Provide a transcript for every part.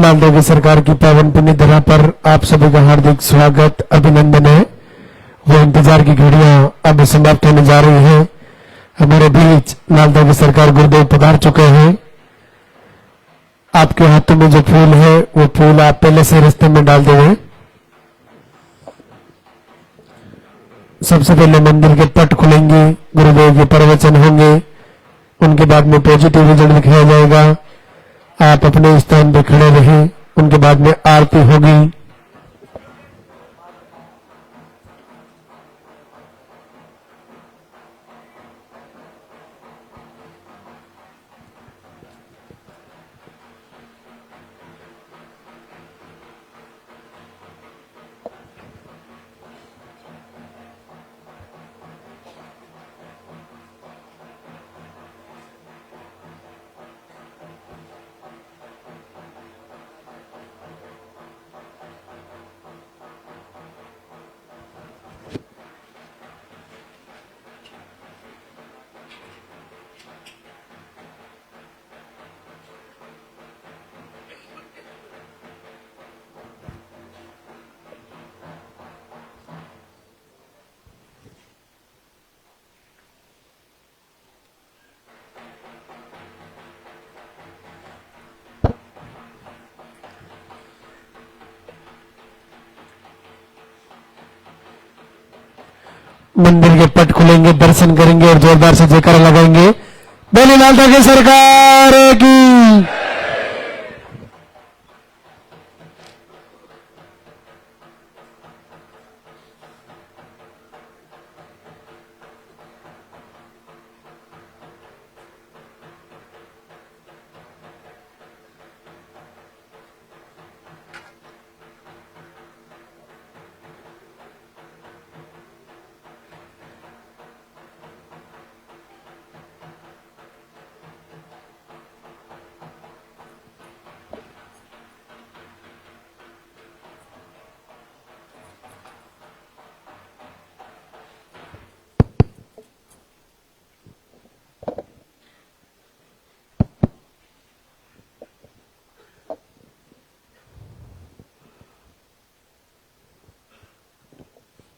लालदेवी सरकार की पावन पुण्य धरा पर आप सभी का हार्दिक स्वागत अभिनंदन है। वो इंतजार की घड़ियां अब समाप्त होने जा रही हैं। हमारे बीच लालदेवी सरकार गुरुदेव पधार चुके हैं। आपके हाथों में जो फूल है वो फूल आप पहले से रास्ते में डाल देंगे। सबसे पहले मंदिर के पट खुलेंगे, गुरुदेव के प्रवचन होंगे, उनके बाद में पॉजिटिव रिजल्ट दिखाया जाएगा। आप अपने स्थान पर खड़े रहें, उनके बाद में आरती होगी। मंदिर के पट खुलेंगे, दर्शन करेंगे और जोरदार से जयकारा लगाएंगे। बोले लालदेवी सरकार की।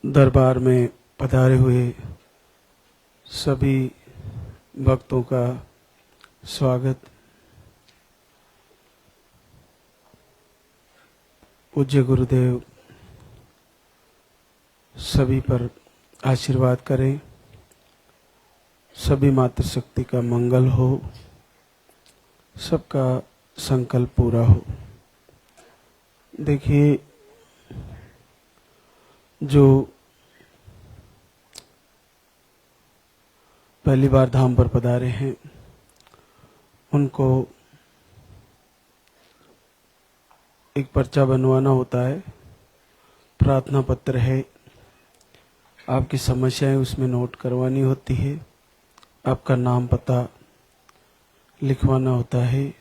दरबार में पधारे हुए सभी भक्तों का स्वागत। पूज्य गुरुदेव सभी पर आशीर्वाद करें, सभी मातृशक्ति का मंगल हो, सबका संकल्प पूरा हो। देखिए, जो पहली बार धाम पर पधारे हैं उनको एक पर्चा बनवाना होता है, प्रार्थना पत्र है, आपकी समस्याएं उसमें नोट करवानी होती है, आपका नाम पता लिखवाना होता है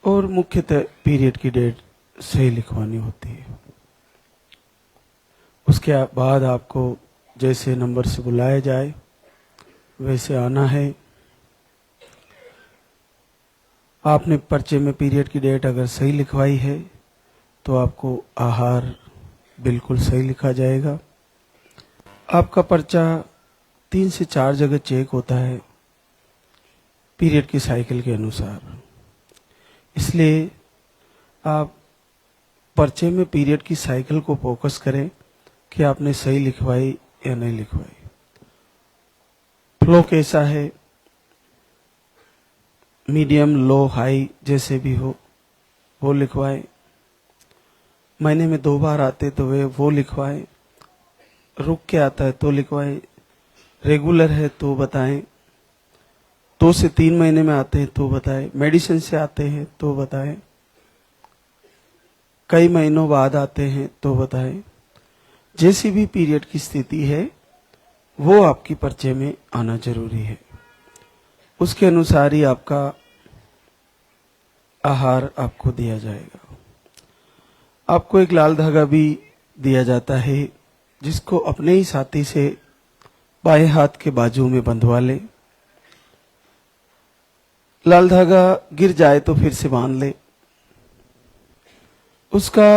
और मुख्यतः पीरियड की डेट सही लिखवानी होती है। उसके बाद आपको जैसे नंबर से बुलाया जाए वैसे आना है। आपने पर्चे में पीरियड की डेट अगर सही लिखवाई है तो आपको आहार बिल्कुल सही लिखा जाएगा। आपका पर्चा 3 से 4 जगह चेक होता है पीरियड की साइकिल के अनुसार, इसलिए आप पर्चे में पीरियड की साइकिल को फोकस करें कि आपने सही लिखवाई या नहीं लिखवाई। फ्लो कैसा है, मीडियम, लो, हाई जैसे भी हो वो लिखवाएं। महीने में 2 बार आते तो वे वो लिखवाएं, रुक के आता है तो लिखवाएं, रेगुलर है तो बताएं, 2 से 3 महीने में आते हैं तो बताएं, मेडिसिन से आते हैं तो बताएं, कई महीनों बाद आते हैं तो बताएं। जैसी भी पीरियड की स्थिति है वो आपकी पर्चे में आना जरूरी है। उसके अनुसार ही आपका आहार आपको दिया जाएगा। आपको एक लाल धागा भी दिया जाता है जिसको अपने ही साथी से बाएं हाथ के बाजू में बंधवा ले। लाल धागा गिर जाए तो फिर से बांध ले। उसका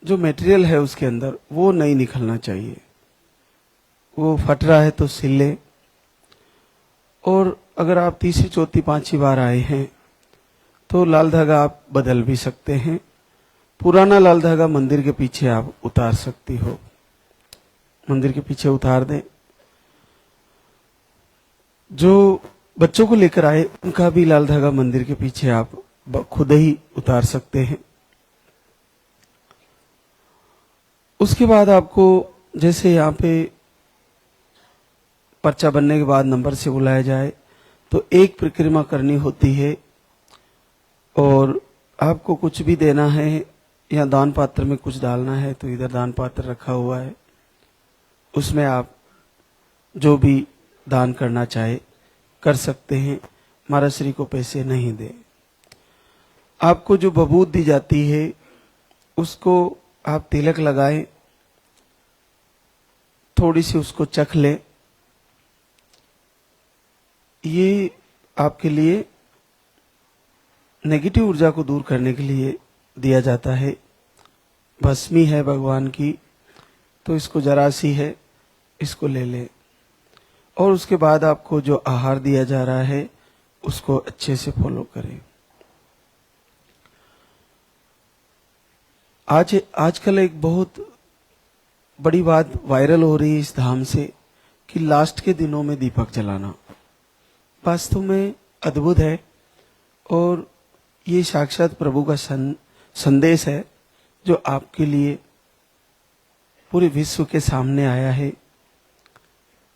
जो मटेरियल है उसके अंदर वो नहीं निकलना चाहिए। वो फट रहा है तो सिल ले। और अगर आप तीसरी चौथी पांचवी बार आए हैं तो लाल धागा आप बदल भी सकते हैं। पुराना लाल धागा मंदिर के पीछे आप उतार सकती हो, मंदिर के पीछे उतार दें। जो बच्चों को लेकर आए उनका भी लाल धागा मंदिर के पीछे आप खुद ही उतार सकते हैं। उसके बाद आपको जैसे यहाँ पे पर्चा बनने के बाद नंबर से बुलाया जाए तो एक परिक्रमा करनी होती है और आपको कुछ भी देना है या दान पात्र में कुछ डालना है तो इधर दान पात्र रखा हुआ है, उसमें आप जो भी दान करना चाहे कर सकते हैं। महाराज श्री को पैसे नहीं दे। आपको जो बबूत दी जाती है उसको आप तिलक लगाएं, थोड़ी सी उसको चख लें। ये आपके लिए नेगेटिव ऊर्जा को दूर करने के लिए दिया जाता है। भस्मी है भगवान की तो इसको जरा सी है, इसको ले ले। और उसके बाद आपको जो आहार दिया जा रहा है उसको अच्छे से फॉलो करें। आजकल एक बहुत बड़ी बात वायरल हो रही है इस धाम से कि लास्ट के दिनों में दीपक जलाना वास्तव में अद्भुत है और ये साक्षात प्रभु का संदेश है जो आपके लिए पूरे विश्व के सामने आया है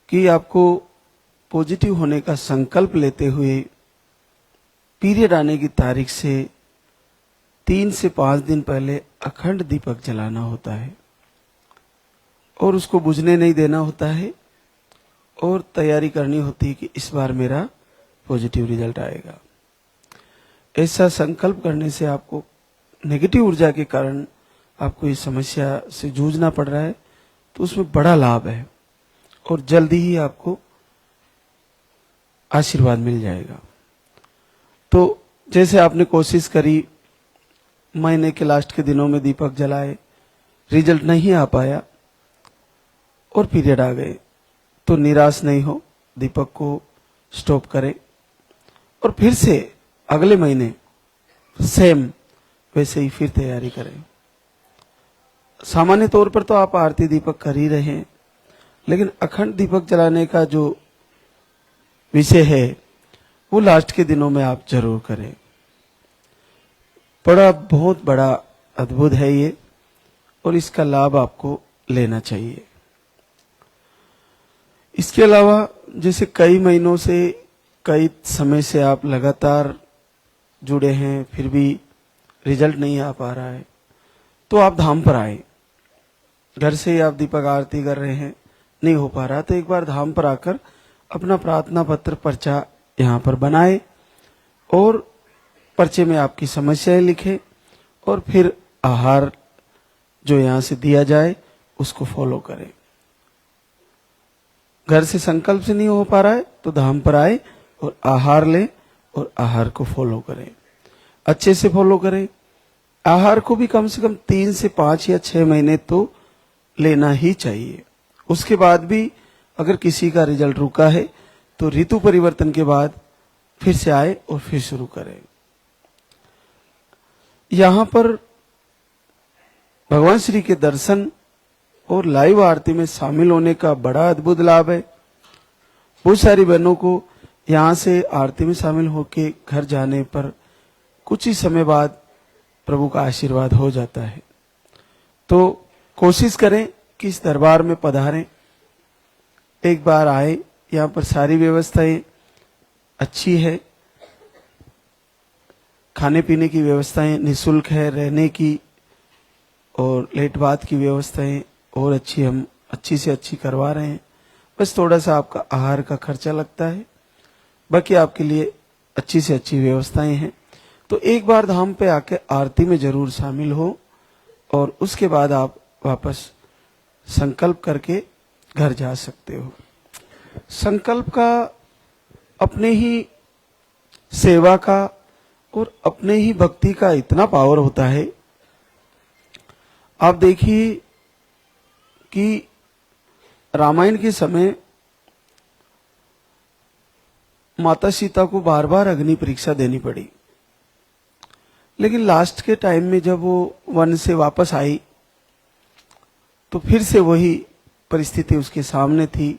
कि आपको पॉजिटिव होने का संकल्प लेते हुए पीरियड आने की तारीख से 3 से 5 दिन पहले अखंड दीपक जलाना होता है और उसको बुझने नहीं देना होता है और तैयारी करनी होती है कि इस बार मेरा पॉजिटिव रिजल्ट आएगा। ऐसा संकल्प करने से आपको नेगेटिव ऊर्जा के कारण आपको इस समस्या से जूझना पड़ रहा है तो उसमें बड़ा लाभ है और जल्दी ही आपको आशीर्वाद मिल जाएगा। तो जैसे आपने कोशिश करी, महीने के लास्ट के दिनों में दीपक जलाए, रिजल्ट नहीं आ पाया और पीरियड आ गए, तो निराश नहीं हो, दीपक को स्टॉप करें और फिर से अगले महीने सेम वैसे ही फिर तैयारी करें। सामान्य तौर पर तो आप आरती दीपक कर ही रहे हैं, लेकिन अखंड दीपक जलाने का जो विषय है वो लास्ट के दिनों में आप जरूर करें। बहुत बड़ा अद्भुत है ये और इसका लाभ आपको लेना चाहिए। इसके अलावा जैसे कई महीनों से कई समय से आप लगातार जुड़े हैं फिर भी रिजल्ट नहीं आ पा रहा है तो आप धाम पर आए। घर से ही आप दीपक आरती कर रहे हैं, नहीं हो पा रहा तो एक बार धाम पर आकर अपना प्रार्थना पत्र पर्चा यहाँ पर बनाए और पर्चे में आपकी समस्याएं लिखें और फिर आहार जो यहाँ से दिया जाए उसको फॉलो करें। घर से संकल्प से नहीं हो पा रहा है तो धाम पर आए और आहार लें और आहार को फॉलो करें, अच्छे से फॉलो करें। आहार को भी कम से कम 3 से 5 या 6 महीने तो लेना ही चाहिए। उसके बाद भी अगर किसी का रिजल्ट रुका है तो ऋतु परिवर्तन के बाद फिर से आए और फिर शुरू करें। यहां पर भगवान श्री के दर्शन और लाइव आरती में शामिल होने का बड़ा अद्भुत लाभ है। बहुत सारी बहनों को यहां से आरती में शामिल होके घर जाने पर कुछ ही समय बाद प्रभु का आशीर्वाद हो जाता है। तो कोशिश करें कि इस दरबार में पधारें, एक बार आए। यहाँ पर सारी व्यवस्थाएं अच्छी है, खाने पीने की व्यवस्थाएं निःशुल्क है, रहने की और लेट बात की व्यवस्थाएं और अच्छी से अच्छी करवा रहे हैं। बस थोड़ा सा आपका आहार का खर्चा लगता है, बाकी आपके लिए अच्छी से अच्छी व्यवस्थाएं हैं। तो एक बार धाम पे आके आरती में जरूर शामिल हो और उसके बाद आप वापस संकल्प करके घर जा सकते हो। संकल्प का अपने ही सेवा का और अपने ही भक्ति का इतना पावर होता है आप देखिए कि रामायण के समय माता सीता को बार बार अग्नि परीक्षा देनी पड़ी, लेकिन लास्ट के टाइम में जब वो वन से वापस आई तो फिर से वही परिस्थिति उसके सामने थी।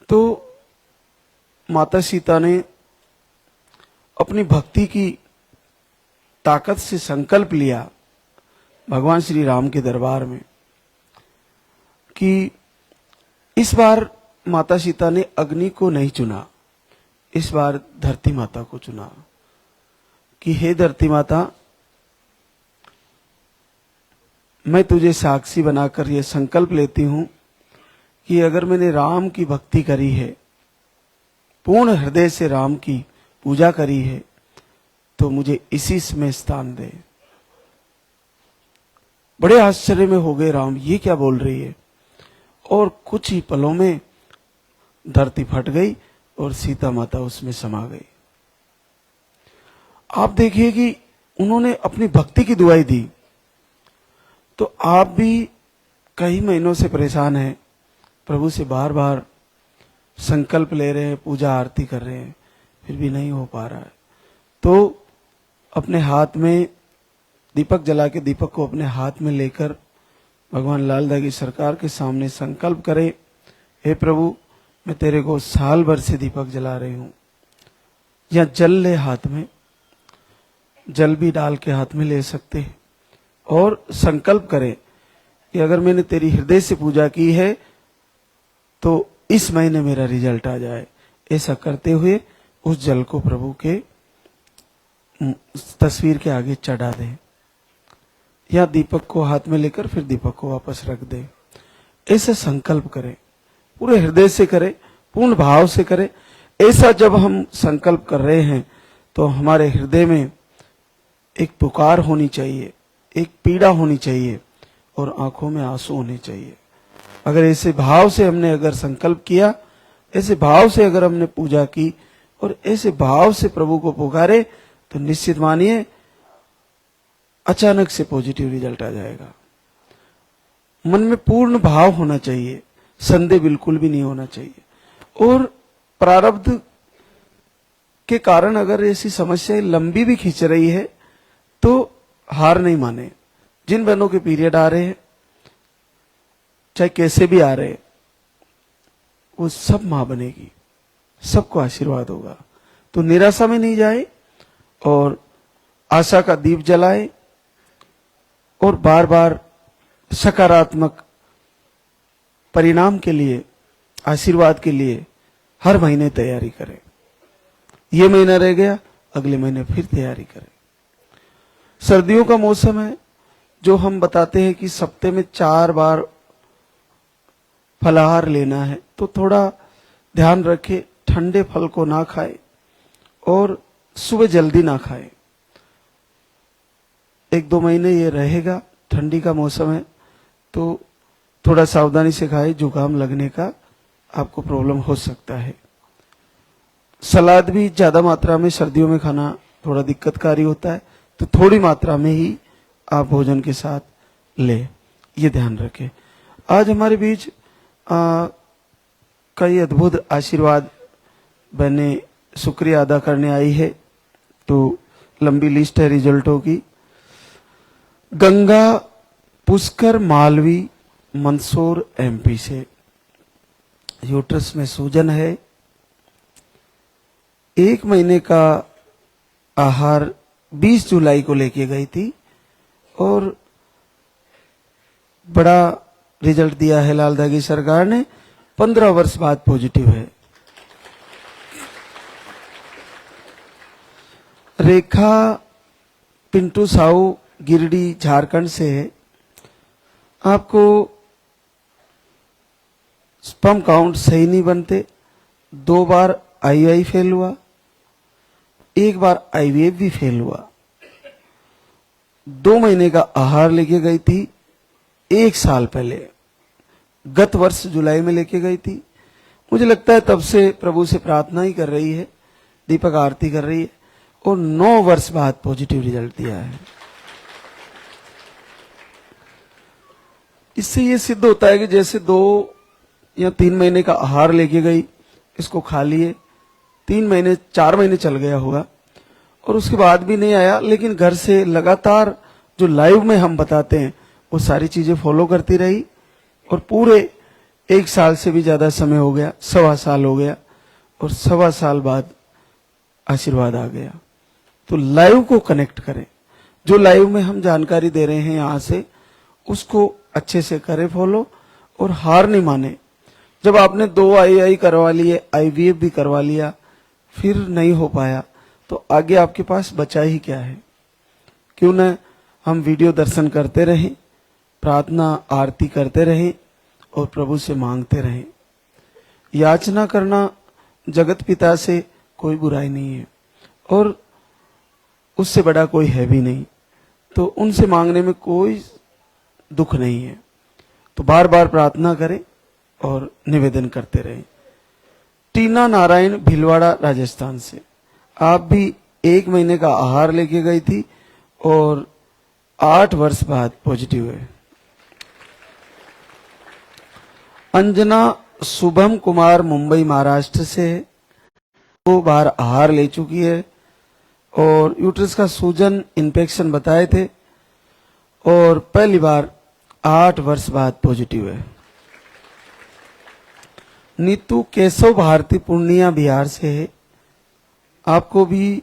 तो माता सीता ने अपनी भक्ति की ताकत से संकल्प लिया भगवान श्री राम के दरबार में कि इस बार माता सीता ने अग्नि को नहीं चुना, इस बार धरती माता को चुना कि हे धरती माता, मैं तुझे साक्षी बनाकर यह संकल्प लेती हूं कि अगर मैंने राम की भक्ति करी है, पूर्ण हृदय से राम की पूजा करी है, तो मुझे इसी में स्थान दे। बड़े आश्चर्य में हो गए राम, ये क्या बोल रही है। और कुछ ही पलों में धरती फट गई और सीता माता उसमें समा गई। आप देखिए कि उन्होंने अपनी भक्ति की दुआई दी। तो आप भी कई महीनों से परेशान हैं, प्रभु से बार बार संकल्प ले रहे हैं, पूजा आरती कर रहे हैं, फिर भी नहीं हो पा रहा है। तो अपने हाथ में दीपक जला के दीपक को अपने हाथ में लेकर भगवान लाल दागी सरकार के सामने संकल्प करें, हे प्रभु, मैं तेरे को साल भर से दीपक जला रही हूं। या जल ले, हाथ में जल भी डाल के हाथ में ले सकते हैं और संकल्प करें कि अगर मैंने तेरी हृदय से पूजा की है तो इस महीने मेरा रिजल्ट आ जाए। ऐसा करते हुए उस जल को प्रभु के तस्वीर के आगे चढ़ा दे या दीपक को हाथ में लेकर फिर दीपक को वापस रख दे। ऐसा संकल्प करें, पूरे हृदय से करें, पूर्ण भाव से करें। ऐसा जब हम संकल्प कर रहे हैं तो हमारे हृदय में एक पुकार होनी चाहिए, एक पीड़ा होनी चाहिए और आंखों में आंसू होने चाहिए। अगर ऐसे भाव से हमने अगर संकल्प किया, ऐसे भाव से अगर हमने पूजा की और ऐसे भाव से प्रभु को पुकारे, तो निश्चित मानिए अचानक से पॉजिटिव रिजल्ट आ जाएगा। मन में पूर्ण भाव होना चाहिए, संदेह बिल्कुल भी नहीं होना चाहिए। और प्रारब्ध के कारण अगर ऐसी समस्याएं लंबी भी खींच रही है तो हार नहीं माने। जिन बहनों के पीरियड आ रहे हैं, चाहे कैसे भी आ रहे हैं, वो सब मां बनेगी, सबको आशीर्वाद होगा। तो निराशा में नहीं जाए और आशा का दीप जलाए और बार बार सकारात्मक परिणाम के लिए, आशीर्वाद के लिए हर महीने तैयारी करें। ये महीना रह गया, अगले महीने फिर तैयारी करें। सर्दियों का मौसम है, जो हम बताते हैं कि सप्ते में 4 बार फलाहार लेना है, तो थोड़ा ध्यान रखें, ठंडे फल को ना खाए और सुबह जल्दी ना खाए। 1-2 महीने ये रहेगा, ठंडी का मौसम है, तो थोड़ा सावधानी से खाए, जुकाम लगने का आपको प्रॉब्लम हो सकता है। सलाद भी ज्यादा मात्रा में सर्दियों में खाना थोड़ा दिक्कतकारी होता है, तो थोड़ी मात्रा में ही आप भोजन के साथ ले, ये ध्यान रखें। आज हमारे बीच कई अद्भुत आशीर्वाद बहने शुक्रिया अदा करने आई है, तो लंबी लिस्ट है रिजल्टों की। गंगा पुष्कर मालवी मंदसौर एमपी से यूट्रस में सूजन है, 1 महीने का आहार 20 जुलाई को लेके गई थी और बड़ा रिजल्ट दिया है लाल दागी सरकार ने, 15 वर्ष बाद पॉजिटिव है। रेखा पिंटू साहू गिरडी झारखंड से है, आपको स्पर्म काउंट सही नहीं बनते, 2 बार आईआई फेल हुआ, 1 बार आईवीएफ भी फेल हुआ। 2 महीने का आहार लेके गई थी 1 साल पहले, गत वर्ष जुलाई में लेके गई थी। मुझे लगता है तब से प्रभु से प्रार्थना ही कर रही है, दीपक आरती कर रही है और 9 वर्ष बाद पॉजिटिव रिजल्ट दिया है। इससे ये सिद्ध होता है कि जैसे 2 या 3 महीने का आहार लेके गई, इसको खा लिए, 3 महीने 4 महीने चल गया होगा और उसके बाद भी नहीं आया, लेकिन घर से लगातार जो लाइव में हम बताते हैं वो सारी चीजें फॉलो करती रही और पूरे 1 साल से भी ज्यादा समय हो गया, 1.25 साल हो गया और 1.25 साल बाद आशीर्वाद आ गया। तो लाइव को कनेक्ट करें, जो लाइव में हम जानकारी दे रहे हैं यहां से उसको अच्छे से करें फॉलो और हार नहीं माने। जब आपने 2 आई करवा लिए, IVF भी करवा लिया, फिर नहीं हो पाया, तो आगे आपके पास बचा ही क्या है। क्यों न हम वीडियो दर्शन करते रहें, प्रार्थना आरती करते रहें और प्रभु से मांगते रहें। याचना करना जगत पिता से कोई बुराई नहीं है और उससे बड़ा कोई है भी नहीं, तो उनसे मांगने में कोई दुख नहीं है। तो बार बार प्रार्थना करें और निवेदन करते रहें। टीना नारायण भीलवाड़ा राजस्थान से, आप भी 1 महीने का आहार लेके गई थी और 8 वर्ष बाद पॉजिटिव है। अंजना शुभम कुमार मुंबई महाराष्ट्र से 2 बार आहार ले चुकी है और यूट्रस का सूजन इन्फेक्शन बताए थे और पहली बार 8 वर्ष बाद पॉजिटिव है। नीतू केशव भारती पूर्णिया बिहार से है, आपको भी